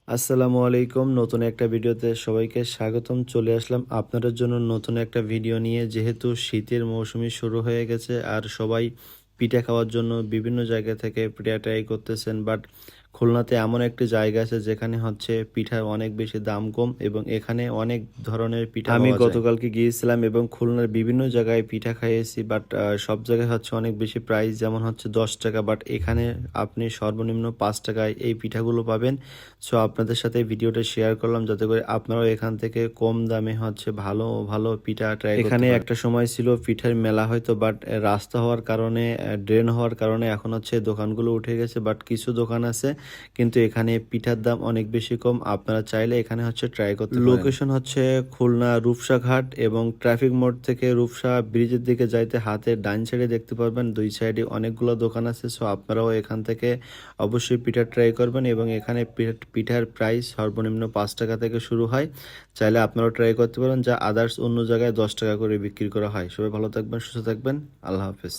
আসসালামু আলাইকুম। নতুন একটা ভিডিওতে সবাইকে স্বাগতম। চলে আসলাম আপনাদের জন্য নতুন একটা ভিডিও নিয়ে। যেহেতু শীতের মৌসুমই শুরু হয়ে গেছে আর সবাই পিঠা খাওয়ার জন্য বিভিন্ন জায়গা থেকে পিঠা ট্রাই করতেছেন। বাট খুলনাতে এমন একটি জায়গা আছে যেখানে হচ্ছে পিঠার অনেক বেশি দাম কম এবং এখানে অনেক ধরনের পিঠা আমি পাওয়া যায়। গতকালকে গিয়েছিলাম এবং খুলনার বিভিন্ন জায়গায় পিঠা খাইয়েছি। বাট সব জায়গায় হচ্ছে অনেক বেশি প্রাইস, যেমন হচ্ছে 10 টাকা। বাট এখানে আপনি সর্বনিম্ন 5 টাকায় এই পিঠাগুলো পাবেন। সো আপনাদের সাথে ভিডিওটা শেয়ার করলাম যাতে করে আপনারাও এখান থেকে কম দামে হচ্ছে ভালো ভালো পিঠা ট্রাই করতে এখানে পারেন। একটা সময় ছিল পিঠার মেলা হয়তো, বাট রাস্তা হওয়ার কারণে, ড্রেন হওয়ার কারণে এখন হচ্ছে দোকানগুলো উঠে গেছে। বাট কিছু দোকান আছে, কিন্তু এখানে পিঠার দাম অনেক বেশি কম। আপনারা চাইলে এখানে হচ্ছে ট্রাই করতে পারেন। লোকেশন হচ্ছে খুলনা রূপসা ঘাট এবং ট্রাফিক মোড় থেকে রূপসা ব্রিজের দিকে যাইতে হাতের ডান সাইডে দেখতে পারবেন, দুই সাইডে অনেকগুলো দোকান আছে। সো আপনারাও এখান থেকে অবশ্যই পিঠা ট্রাই করবেন এবং এখানে পিঠার প্রাইস সর্বনিম্ন 5 টাকা থেকে শুরু হয়। চাইলে আপনারাও ট্রাই করতে পারেন, যা আদার্স অন্য জায়গায় 10 টাকা করে বিক্রি করা হয়। সবাই ভালো থাকবেন, সুস্থ থাকবেন। আল্লাহ হাফেজ।